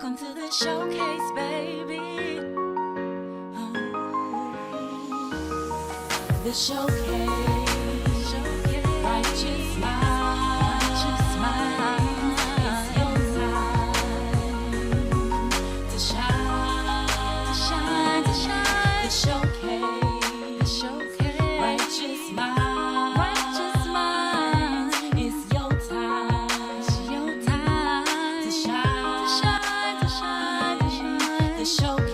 Welcome to the showcase, baby. The showcase. Righteous mind. It's your time to shine. The showcase. Righteous mind. It's your time to shine. The showcase.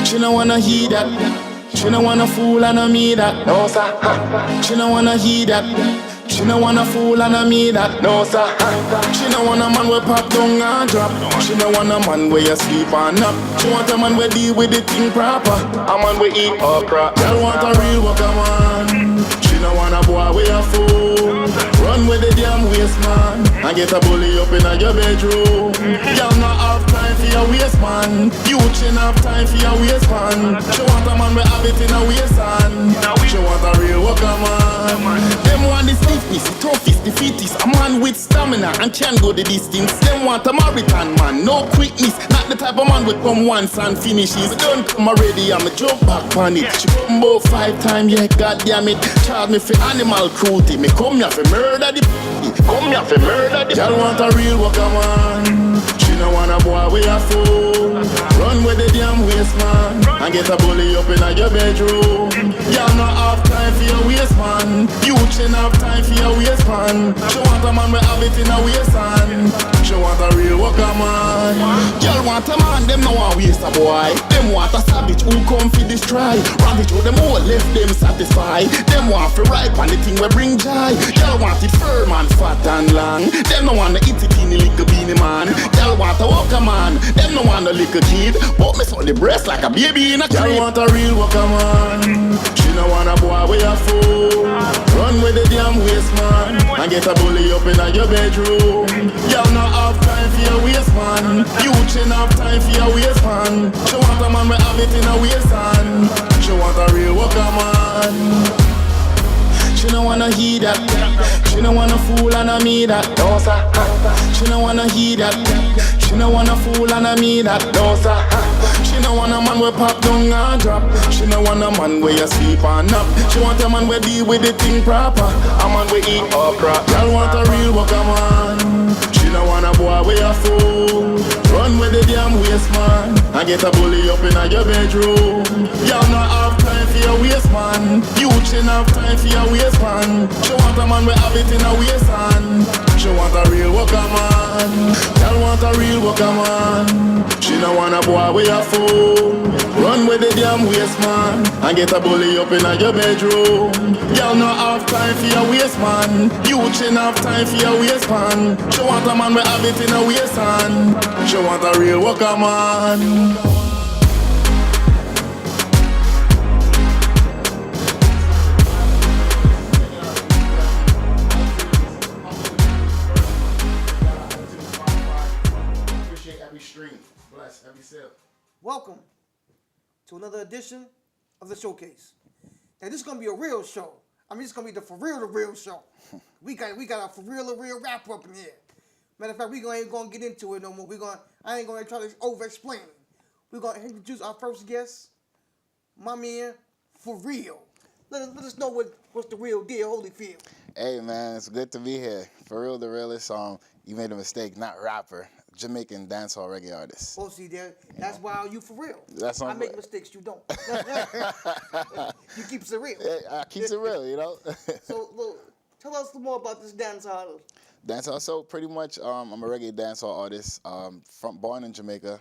She don't wanna hear that. She don't wanna fool and I me that. No sir. She don't wanna hear that. She don't wanna fool and I me that. No sir. She don't want a man where pop down and drop. She don't want a man where you sleep and nap. She want a man where deal with the thing proper. A man where eat okra. Girl want a real worker man. She don't want a boy where you fool. Run with the damn waist man and get a bully up in your bedroom. Y'all not have time for your waist man. You chin have time for your waist man. She want a man with have it in a waist hand. She want a real worker man. Them want the stiffness, the toughest, the fittest. A man with stamina and can go the distance. Them want a marathon man, no quickness. Not the type of man with come once and finishes. Don't come already, I'm a jump back on it. She come about 5 times, yeah, goddamn it. Charge me for animal cruelty. Me come here for murder the Y'all want a real worker man. She don't want a boy with a fool. Run with the damn waist man and get a bully up in your bedroom. Y'all not have time for your waist man. You chin have time for your waist man. She want a man with have it in a waist hand. She want a real worker man. Y'all want a man, them no want waste a boy. Them want a savage who come fi destroy. Ravage who them all left them satisfied. Them want fi ripe and the thing we bring joy. Y'all want it firm and fat and long. Them no want the itty teeny little beanie man. Y'all want a worker man. Them no want a little kid. But me saw the breast like a baby in a crib. Y'all want a real worker man. She no want a boy with a fool. Run with the damn waist man and get a bully up in your bedroom. Y'all not have time for your waist man. You chin have time for your waist man. She want a man with have it in a waist hand. She want a real worker man. She don't wanna hear that. She don't wanna fool and I me that. No sir. She don't wanna hear that. She don't wanna fool and I me that. No sir. She don't want a man where pop down and drop. She don't want a man where you sleep and nap. She want a man where deal with the thing proper. A man where eat okra. Y'all want a real worker man. She don't want a boy where you fool. Run with the damn waist man and get a bully up in your bedroom. Y'all not have time for your waist man. You chin have time for your waist man. She want a man with have it in a waist hand. She want a real worker man. Y'all want a real worker man. She don't want a boy with a fool. Run with the damn waist man and get a bully up in your bedroom. Y'all not have time for your waist man. You chin have time for your waist man. She want a man with have it in a waist hand. She want a real worker man. Welcome to another edition of the Showcase. Now this is gonna be a real show. I mean, it's gonna be the real show. We got a for real rap up in here. Matter of fact, we ain't gonna get into it no more. I ain't gonna try to over explain it. We're gonna introduce our first guest, my man, Fareal. Let us know what's the real deal, Holyfield. Hey man, it's good to be here. Fareal the Realest. You made a mistake, not rapper. Jamaican dancehall reggae artist. Oh, see there, that's why you for real. That's I make mistakes, you don't. You keep it real. I keep it real, you know. So, look, tell us more about this dancehall. Dancehall. So pretty much, I'm a reggae dancehall artist. Born in Jamaica,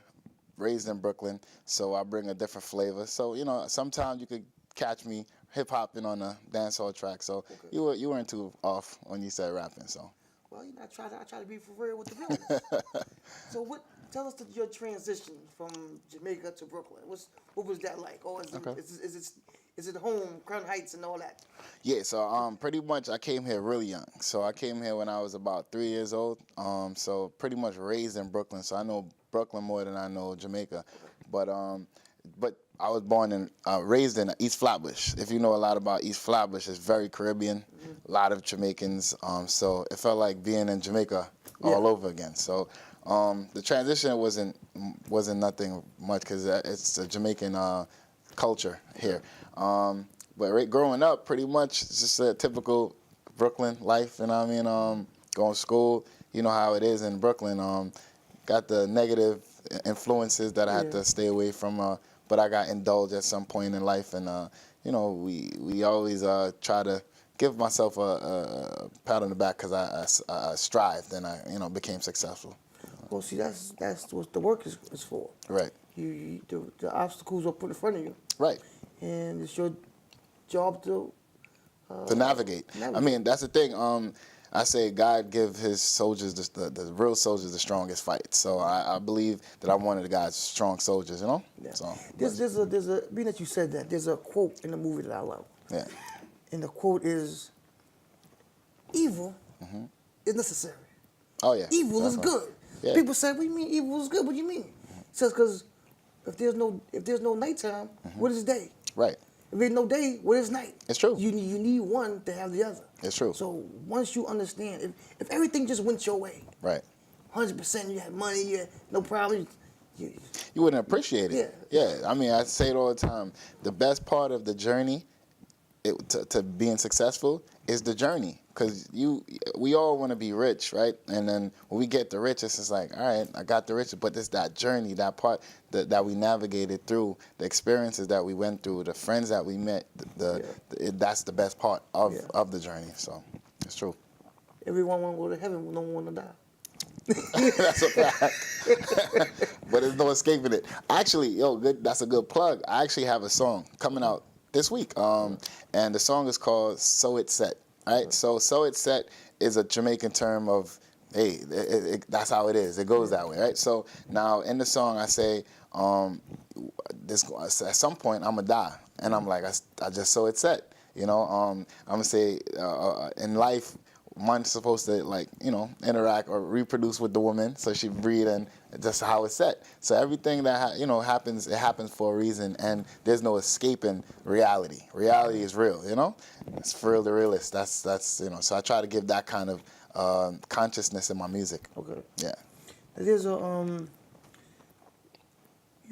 raised in Brooklyn. So I bring a different flavor. So sometimes you could catch me hip hopping on a dancehall track. So okay. you weren't too off when you said rapping. So. Well, I try to be for real with the realness. So tell us your transition from Jamaica to Brooklyn. What was that like? Or is it home, Crown Heights and all that? Yeah, so pretty much I came here really young. So I came here when I was about 3 years old. So pretty much raised in Brooklyn. So I know Brooklyn more than I know Jamaica, but I was born and raised in East Flatbush. If you know a lot about East Flatbush, it's very Caribbean, a lot of Jamaicans. So it felt like being in Jamaica all over again. So the transition wasn't nothing much because it's a Jamaican culture here. But growing up, pretty much it's just a typical Brooklyn life. You know what I mean? Going to school, you know how it is in Brooklyn. Got the negative influences that I had to stay away from. But I got indulged at some point in life, and you know, we always try to give myself a pat on the back because I strived and I became successful. Well, see, that's what the work is for. Right. The obstacles are put in front of you. Right. And it's your job to navigate. I mean, that's the thing. I say God give his soldiers, the real soldiers, the strongest fight. So I believe that I'm one of the guys, strong soldiers, you know? Yeah. So there's a being that you said that, there's a quote in the movie that I love. Yeah. And the quote is, evil is necessary. Oh, yeah. Evil is good. Yeah. People say, what do you mean evil is good? What do you mean? It says, because if there's no nighttime, what is day? Right. If there's no day, what is night? It's true. You need one to have the other. It's true. So once you understand, if everything just went your way, right, 100%, you had money, you had no problem, you wouldn't appreciate it. Yeah. I mean, I say it all the time. The best part of the journey to being successful is the journey. Because we all want to be rich, right? And then when we get the riches, it's just like, all right, I got the riches, but it's that journey, that part that we navigated through, the experiences that we went through, the friends that we met, that's the best part of the journey. So it's true. Everyone want to go to heaven, no one want to die. That's a fact. But there's no escaping it. Actually, that's a good plug. I actually have a song coming out this week, and the song is called "So It's Set." All right, so It's Set is a Jamaican term of, hey, that's how it is. It goes that way, right? So now in the song I say, at some point I'm gonna die, and I'm like, I just so it's set, you know. I'm gonna say in life, one's supposed to interact or reproduce with the woman, so she breed, and just how it's set. So everything that happens, it happens for a reason, and there's no escaping reality. Reality is real, you know. It's Fareal the Realest. That's So I try to give that kind of consciousness in my music. Okay. Yeah. There's you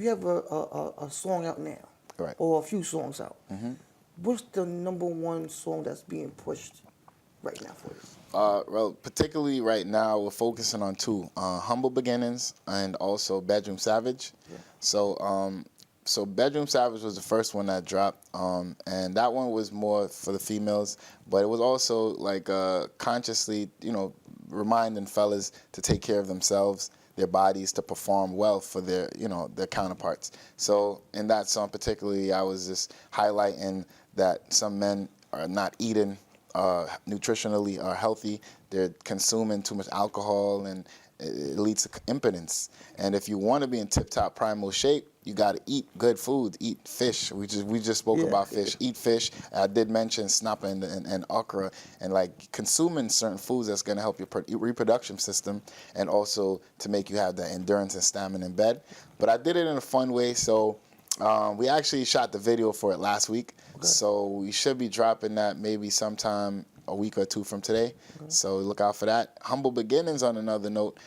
have a song out now, right? Or a few songs out. What's the #1 song that's being pushed right now for you? Well, particularly right now, we're focusing on two: Humble Beginnings and also Bedroom Savage. Yeah. So Bedroom Savage was the first one that dropped, and that one was more for the females, but it was also like consciously, reminding fellas to take care of themselves, their bodies, to perform well for their counterparts. So in that song particularly, I was just highlighting that some men are not eating nutritionally are healthy. They're consuming too much alcohol, and it leads to impotence. And if you want to be in tip-top primal shape, you got to eat good food, eat fish. We just spoke about fish. Eat fish. I did mention snapper and okra, and like consuming certain foods that's going to help your reproduction system, and also to make you have the endurance and stamina in bed. But I did it in a fun way. So we actually shot the video for it last week. Okay. So we should be dropping that maybe sometime a week or two from today. Okay. So look out for that. Humble Beginnings, on another note,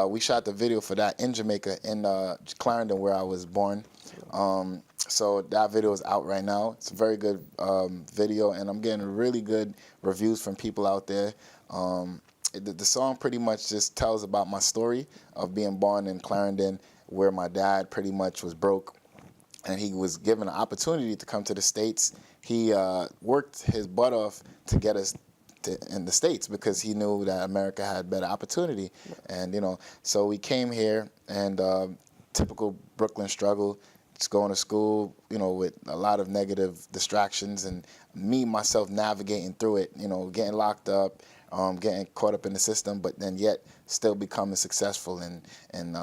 we shot the video for that in Jamaica, in Clarendon, where I was born. So that video is out right now. It's a very good video, and I'm getting really good reviews from people out there. The song pretty much just tells about my story of being born in Clarendon, where my dad pretty much was broke, and he was given an opportunity to come to the States. He worked his butt off to get us in the States because he knew that America had better opportunity. And, so we came here, and typical Brooklyn struggle, just going to school, with a lot of negative distractions, and myself navigating through it, getting locked up, getting caught up in the system, but then yet still becoming successful and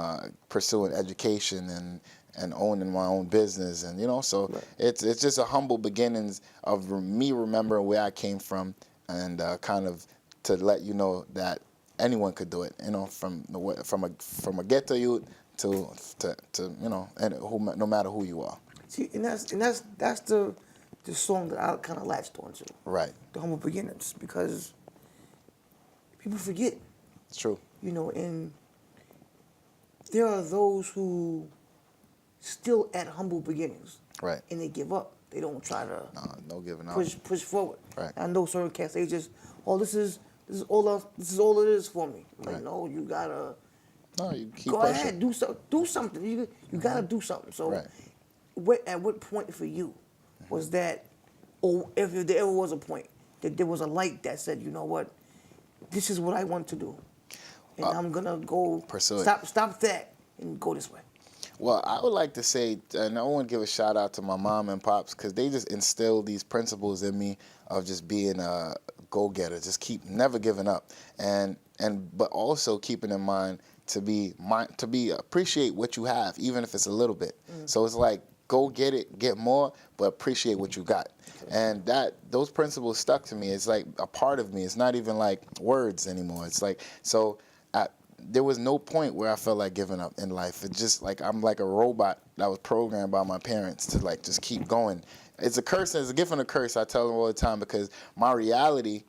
pursuing education and owning my own business, and so it's just a humble beginnings of me remembering where I came from, and kind of to let you know that anyone could do it, from a ghetto youth to you know, and no matter who you are. See, and that's the song that I kind of latched onto. Right. The Humble Beginnings, because people forget. It's true. You know, and there are those who still at humble beginnings. Right. And they give up. They don't try to no giving up. push forward. Right. I know certain cats, they just, this is all it is for me. I'm like, Right. no, you gotta You keep go pushing. ahead, do something. You gotta do something. So Right. at what point for you was that, or if there ever was a point that there was a light that said, you know what, this is what I want to do, and I'm gonna go pursue it. Stop that and go this way. Well, I would like to say, and I want to give a shout out to my mom and pops, because they just instilled these principles in me of just being a go-getter, just never giving up, but also keeping in mind to appreciate what you have, even if it's a little bit. So it's like, go get it, get more, but appreciate what you got. And those principles stuck to me. It's like a part of me. It's not even like words anymore. It's like, so there was no point where I felt like giving up in life. It's just like I'm like a robot that was programmed by my parents to like just keep going. It's a curse, it's a gift and a curse, I tell them all the time, because my reality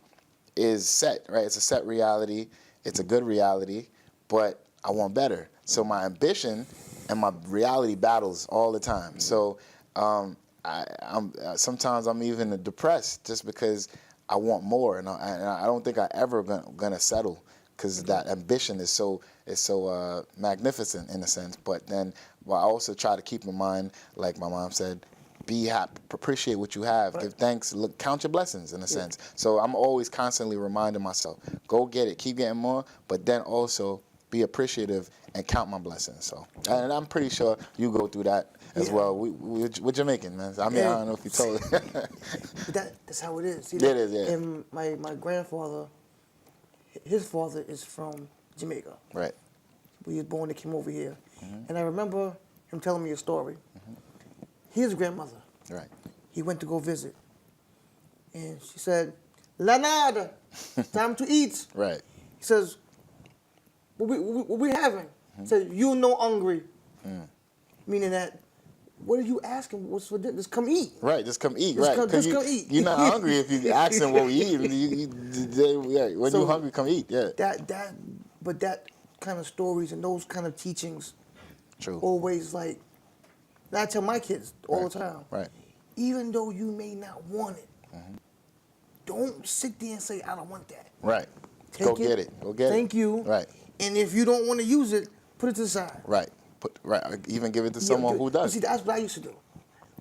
is set, right? It's a set reality. It's a good reality, but I want better. So my ambition and my reality battles all the time. So sometimes I'm even depressed just because I want more, and I don't think I ever gonna settle, because that ambition is so magnificent in a sense. But then, I also try to keep in mind, like my mom said, be happy, appreciate what you have, give thanks, count your blessings in a sense. So I'm always constantly reminding myself, go get it, keep getting more, but then also be appreciative and count my blessings. So, and I'm pretty sure you go through that as well. We're Jamaican, man. I mean, I don't know if you told it. But that's how it is. See, it is, yeah. And my grandfather, his father is from Jamaica. Right. He was born and came over here. And I remember him telling me a story. His grandmother, right, he went to go visit. And she said, Lanada, time to eat. Right. He says, what we having? He said, you no hungry. Meaning that, what are you asking? What's for dinner? Just come eat. Right, just come eat. Just right, come eat. You're not hungry if you ask them what we eat. When you're hungry, come eat. Yeah. But that kind of stories and those kind of teachings, true, always like, I tell my kids all the time. Right. Even though you may not want it, don't sit there and say, I don't want that. Right. Go get it. Go get it. Thank you. Right. And if you don't want to use it, put it to the side. Right. Even give it to someone who does. See, that's what I used to do.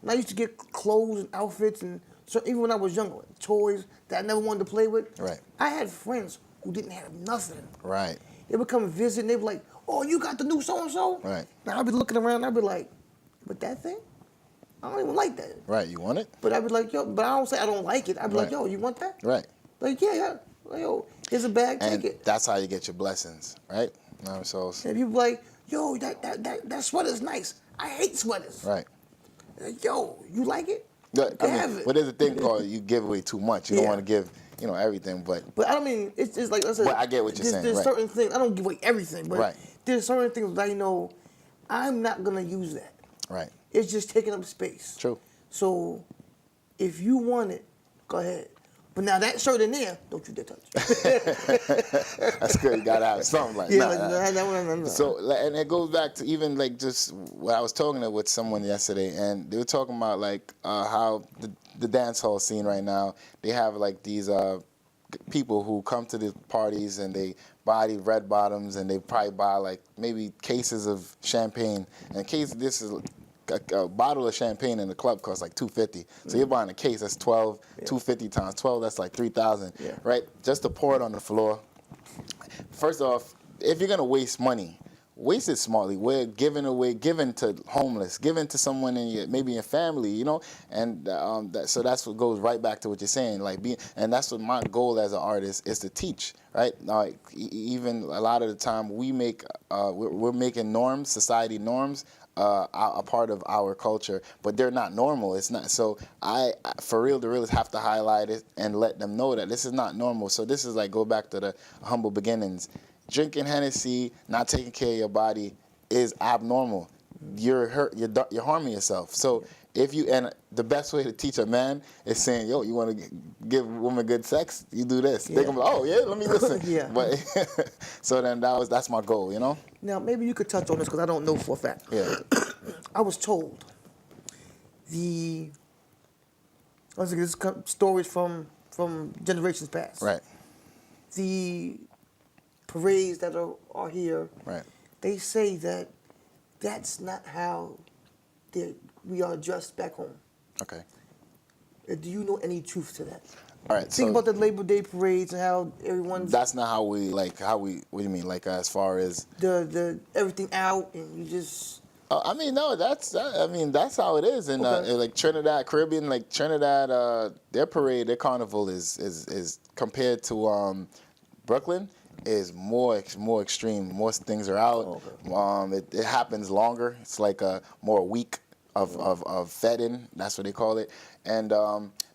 When I used to get clothes and outfits, and so even when I was younger, toys that I never wanted to play with. Right. I had friends who didn't have nothing. Right. They would come visit, and they'd be like, oh, you got the new so-and-so? Right. Now I'd be looking around, I'd be like, but that thing? I don't even like that. Right, you want it? But I'd be like, yo, but I don't say I don't like it. I'd be like, yo, you want that? Right. Like, yeah. Like, yo, here's a bag, take it. That's how you get your blessings, right? So and people like, yo, that sweater's nice. I hate sweaters. Right. Like, yo, you like it? But there's a thing called you give away too much. You don't want to give, everything, but I don't mean, it's like I said. But I get what you're saying. There's certain things, I don't give away everything, but there's certain things that I know I'm not going to use that. Right. It's just taking up space. True. So if you want it, go ahead. But now that shirt in there, don't you dare touch it. That's good. You gotta have something like that. No. So, and it goes back to even like just when I was talking with someone yesterday, and they were talking about like how the dance hall scene right now, they have like these people who come to the parties and they buy these red bottoms, and they probably buy like maybe cases of champagne. And this is a bottle of champagne in the club costs like $250. So you're buying a case that's 12, $250 times 12, that's like $3,000, right? Just to pour it on the floor. First off, if you're gonna waste money, waste it smartly. We're giving to homeless, giving to someone in maybe your family, and so that's what goes right back to what you're saying, and that's what my goal as an artist is to teach, right? Like even a lot of the time we're making norms, society norms, a part of our culture, but they're not normal. It's not. So Fareal, the Realest, have to highlight it and let them know that this is not normal. So this is like, go back to the humble beginnings. Drinking Hennessy, not taking care of your body is abnormal. You're hurt. You're harming yourself. So if you, and the best way to teach a man is saying, yo, you want to give women good sex, you do this. They're gonna be like, oh yeah, let me listen. Yeah. But so then that's my goal, you know. Now maybe you could touch on this because I don't know for a fact. Yeah. I was told stories from generations past. Right. The parades that are here. Right. They say that that's not how we are dressed back home. Okay. Do you know any truth to that? All right. Think about the Labor Day parades and how everyone's. That's not how we like. What do you mean? Like as far as the everything out and you just. I mean, no, that's how it is in like Trinidad, Caribbean, like Trinidad. Their parade, their carnival is compared to Brooklyn is more extreme. More things are out. Okay. It happens longer. It's like a more week of fed-in. That's what they call it. And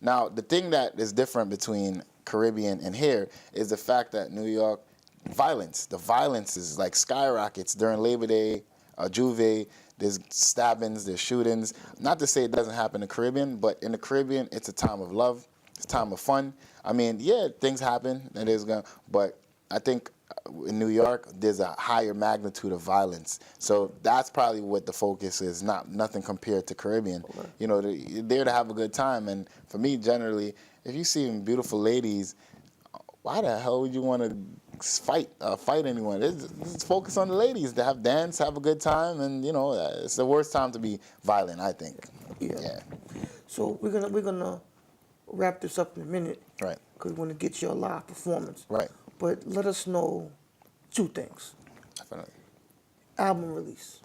now the thing that is different between Caribbean and here is the fact that New York the violence is like skyrockets during Labor Day, Juve. There's stabbings, there's shootings. Not to say it doesn't happen in the Caribbean, but in the Caribbean, it's a time of love, it's a time of fun. I mean, yeah, things happen, but I think in New York, there's a higher magnitude of violence. So that's probably what the focus is, nothing compared to Caribbean. Okay. You know, you're there to have a good time. And for me, generally, if you see beautiful ladies, why the hell would you want to fight anyone? Let's focus on the ladies. To have dance, have a good time, and you know it's the worst time to be violent, I think. Yeah. So we're gonna wrap this up in a minute, right? Because we want to get your live performance, right? But let us know 2 things. Definitely. Album release.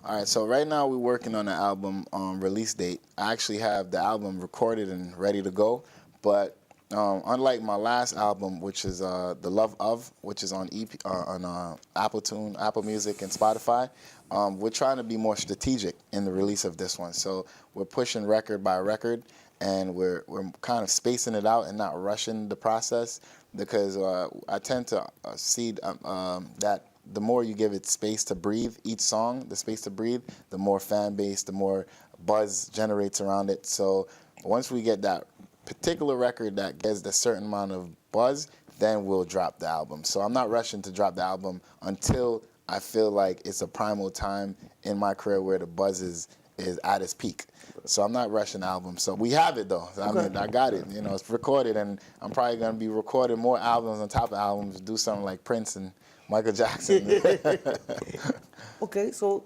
All right. So right now we're working on the album release date. I actually have the album recorded and ready to go, but. Unlike my last album, which is The Love Of, which is on Apple Music, and Spotify, we're trying to be more strategic in the release of this one. So we're pushing record by record, and we're kind of spacing it out and not rushing the process because I tend to see that the more you give it space to breathe, each song, the space to breathe, the more fan base, the more buzz generates around it. So once we get that particular record that gets a certain amount of buzz, then we'll drop the album. So I'm not rushing to drop the album until I feel like it's a primal time in my career where the buzz is at its peak. So I'm not rushing the album. So we have it though. I mean, I got it. You know, it's recorded, and I'm probably gonna be recording more albums on top of albums. Do something like Prince and Michael Jackson. Okay, so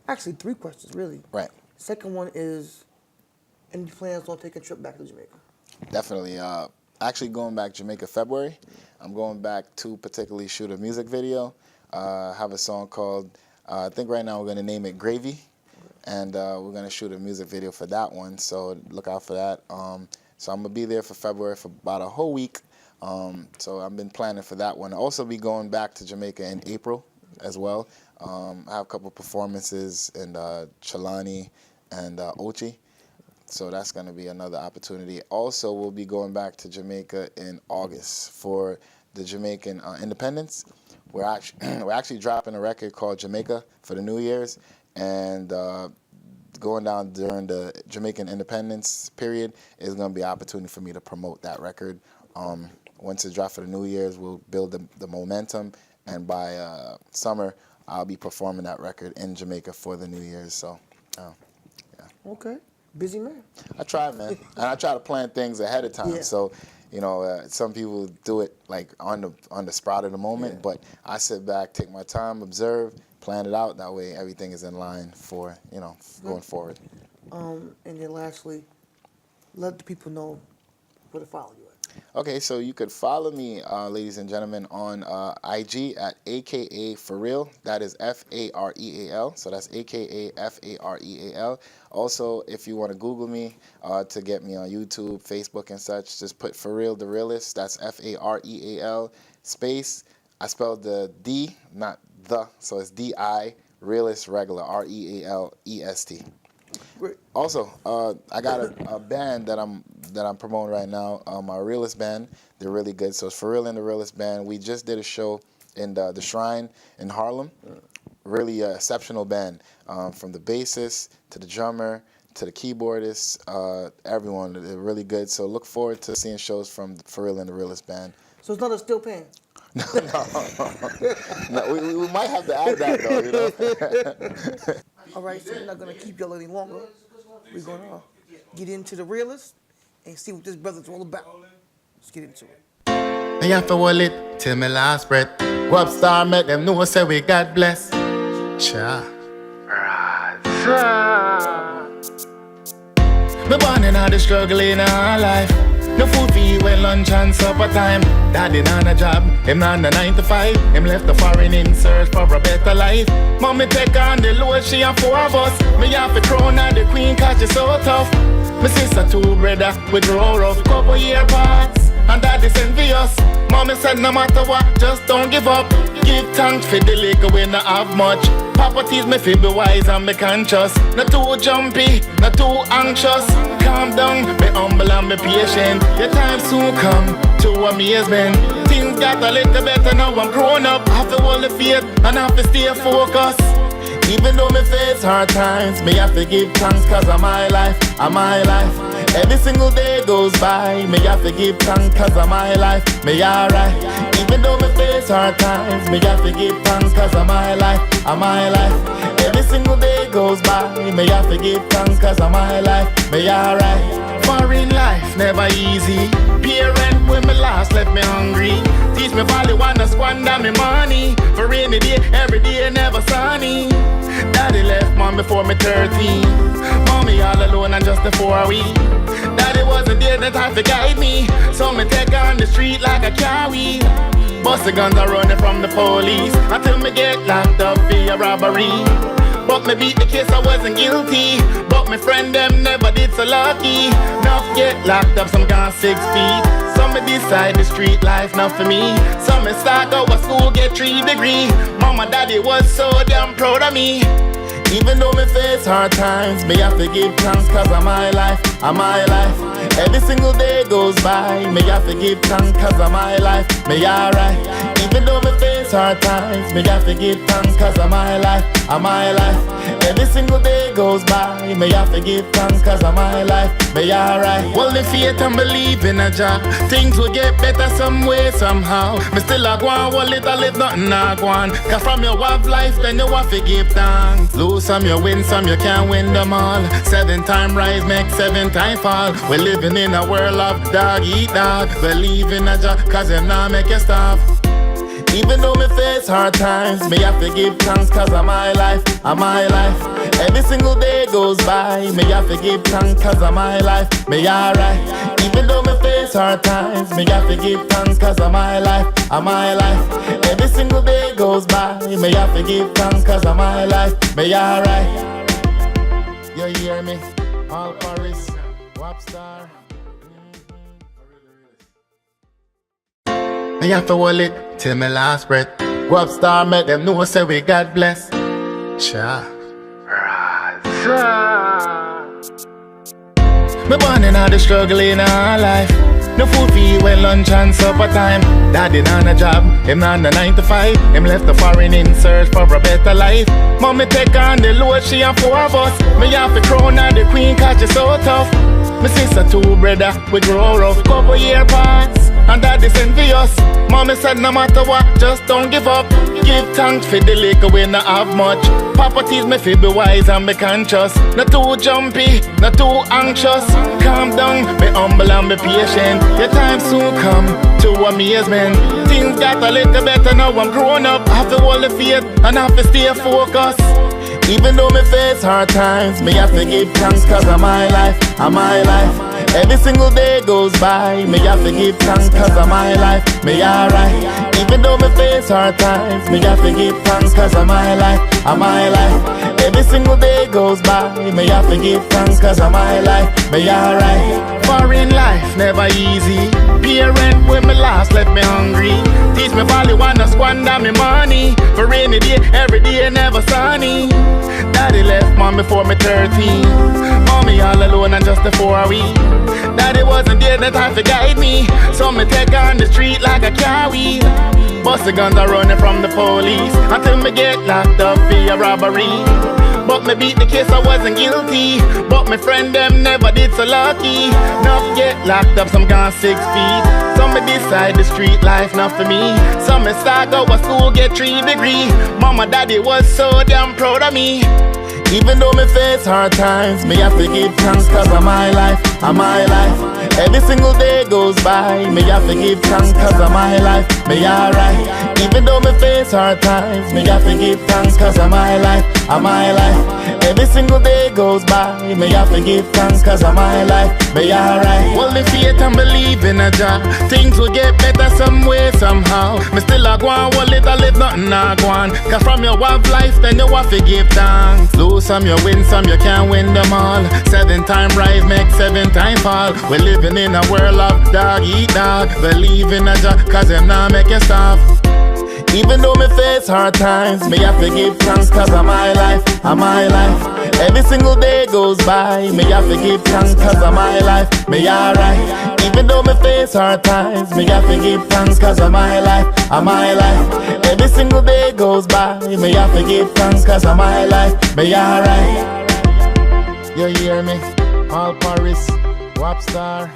actually 3 questions really. Right. Second one is. Any plans on taking a trip back to Jamaica? Definitely. Actually going back to Jamaica February. I'm going back to particularly shoot a music video. Have a song called, I think right now we're going to name it Gravy. And we're going to shoot a music video for that one. So look out for that. So I'm going to be there for February for about a whole week. So I've been planning for that one. I'll also be going back to Jamaica in April as well. I have a couple performances in Chelani and Ochi. So that's going to be another opportunity. Also, we'll be going back to Jamaica in August for the Jamaican independence. We're actually dropping a record called Jamaica for the New Year's, and going down during the Jamaican independence period is going to be an opportunity for me to promote that record. Once it's dropped for the New Year's, we'll build the momentum, and by summer, I'll be performing that record in Jamaica for the New Year's. So, yeah. Okay. Busy man. I try, man, and I try to plan things ahead of time. Yeah. So, you know, some people do it like on the spot of the moment, but I sit back, take my time, observe, plan it out. That way, everything is in line for going forward. And then lastly, let the people know where to follow you at. Okay, so you could follow me, ladies and gentlemen, on IG at AKA Fareal. That is Fareal. So that's AKA Fareal. Also, if you want to Google me to get me on YouTube, Facebook, and such, just put Fareal the Realest. That's Fareal space. I spelled the D, not the, so it's D-I, Realest regular, Realest. Great. Also, I got a band that I'm promoting right now, my Realest band. They're really good. So it's Fareal and the Realest band. We just did a show in the Shrine in Harlem. really exceptional band, from the bassist to the drummer to the keyboardist, everyone. They're really good. So look forward to seeing shows from Fareal and the Realest band. So it's not a steel pan? No, we might have to add that though, you know. All right, so we're not gonna keep y'all any longer. We're gonna get into the Realest and see what this brother's all about. Let's get into it. I have to hold it till my last breath. Go up star, make them know say we God bless. Cha. Me born in all the struggle in our life. No food for eat when lunch and supper time. Daddy not a job, him not a 9 to 5. Him left the foreign in search for a better life. Mommy take on the load, she and 4 of us. Me have to crown her the queen cause she so tough. My sister 2 brother, we grow rough. Couple year pass, and daddy's envious. Mommy said no matter what, just don't give up. Give thanks for the liquor we not have much. Papa tease me fi be wise and be conscious. Not too jumpy, not too anxious. Calm down, be humble and be patient. Your time soon come to amazement. Things got a little better now I'm grown up. Have to hold the faith and have to stay focused. Even though me face hard times, me have to give thanks cause of my life, of my life. Every single day goes by, me have to give thanks cause of my life, me alright. Even though me face hard times, me have to give thanks cause of my life, of my life. Every single day goes by, me have to give thanks cause of my life, me alright. Foreign life never easy. Parent when me last left me hungry. Teach me value wanna squander me money. For rainy day, every day never sunny. Daddy left mom before me 13. Mommy all alone and just the 4 weeks. Daddy wasn't there that time to guide me. So me take on the street like a carry. Bust the guns are running from the police until me get locked up for a robbery. But me beat the case, I wasn't guilty. But my friend them never did so lucky. Enough get locked up, some gone 6 feet. Some me decide the street life not for me. Some me start go to school, get 3 degree. Mama, daddy was so damn proud of me. Even though me face hard times, me have to give thanks cause of my life, of my life. Every single day goes by, me have to give thanks cause of my life, me alright. Even though me face hard times, me have to give thanks cause of my life, of my life. Every single day goes by, me have to give thanks cause of my life, me alright. Hold the faith and believe in a job. Things will get better some way, somehow. Me still a go on, hold it, I live nothing a go on. Cause from your have life, then you have to give thanks. Lose some, you win some, you can't win them all. 7 times rise, make 7 times fall. We're living in a world of dog eat dog. Believe in a job, cause you not make you stop. Even though me face hard times, me have to give thanks cause of my life, of my life. Every single day goes by, me have to give thanks cause of my life, me alright. Even though me face hard times, me have to give thanks cause of my life, of my life. Every single day goes by, me have to give thanks cause of my life, me alright. You hear me? All Paris, Wapstar. I have to hold it till my last breath. Go up star, make them know say we God bless. Cha. Me born in all the struggle in our life. No food for eat when lunch and supper time. Daddy not a job, him not a 9 to 5. Him left the foreign in search for a better life. Mommy take on the load, she and 4 of us. Me have to crown her the queen cause she so tough. My sister 2 brother, we grow rough. Couple year pass, and daddy's envious. Mommy said no matter what, just don't give up. Give thanks for the liquor we not have much. Papa tease me fi be wise and be conscious. Not too jumpy, not too anxious. Calm down, be humble and be patient. Your time soon come to amazement. Things got a little better now I'm grown up. Have to hold the faith and have to stay focused. Even though me face hard times, me have to give thanks cause of my life, of my life. Every single day goes by, me have to give thanks cause of my life, me alright. Even though me face hard times, me have to give thanks cause of my life, of my life. Every single day goes by, me have to give thanks cause of my life, me alright. Foreign life never easy. Parent when me last left me hungry. Teach me value wanna squander me money. For rainy day, every day never sunny. Daddy left man before me 13. Mommy all alone and just the 4 weeks. Daddy wasn't there, the time to guide me. So me take on the street like a car wheel. Bust the guns are running from the police until me get locked up for a robbery. But me beat the case, I wasn't guilty. But my friend them never did so lucky. Enough get locked up, some gone 6 feet. Some me decide the street life not for me. Some me start go to school, get 3 degree. Mama, daddy was so damn proud of me. Even though me face hard times, me have to give thanks cause of my life, of my life. Every single day goes by, me have to give thanks cause of my life, me alright. Even though me face hard times, me have to give thanks cause of my life, of my life. Every single day goes by, me have to give thanks cause of my life, me alright. Well, the faith and believe in a job, things will get better some way, somehow. Me still a go on, well, it a live, nothing a go on. Cause from your have life, then you have to give thanks. Lose some, you win some, you can't win them all. 7-time rise, make 7-time fall. We're living in a world of dog eat dog. Believe in a job, cause them not making stop. Even though me face hard times, me have to give thanks cause of my life, of my life. Every single day goes by, me have to give thanks cause of my life, me alright. Even though me face hard times, me have to give thanks cause of my life, of my life. Every single day goes by, me have to give thanks cause of my life, me alright. You hear me? All Paris, Wap Star.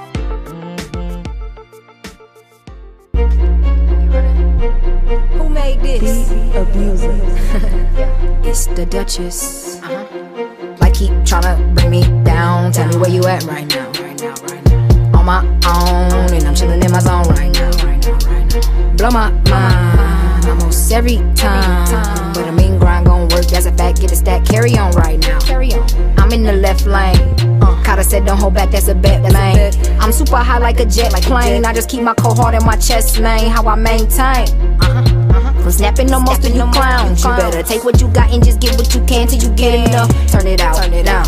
Who made this? Abuser. It's the Duchess. Like keep tryna bring me down. Tell me where you at right now. On my own, and I'm chilling in my zone right now. Blow my mind almost every time. But a mean grind gon' work, that's a fact. Get a stack, carry on right now. I'm in the left lane. Cotta said don't hold back, that's a bet, man. I'm super high like a jet plane. I just keep my cohort in my chest, man. How I maintain. From snapping on most of you clowns. You better take what you got and just get what you can till you get enough. Turn it out, turn it down.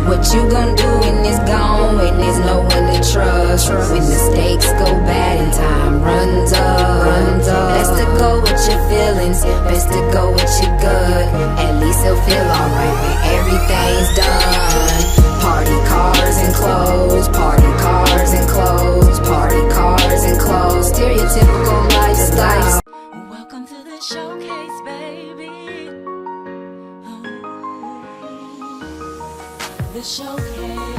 What you gonna do when it's gone? When there's no one to trust? When the stakes go bad and time runs up. Best to go with your feelings. Best to go with your gut. At least it'll feel alright when everything's done. Party cars and clothes. Party cars and clothes. Party cars and clothes. Stereotypical lifestyle. Welcome to the showcase, baby. Oh, the showcase.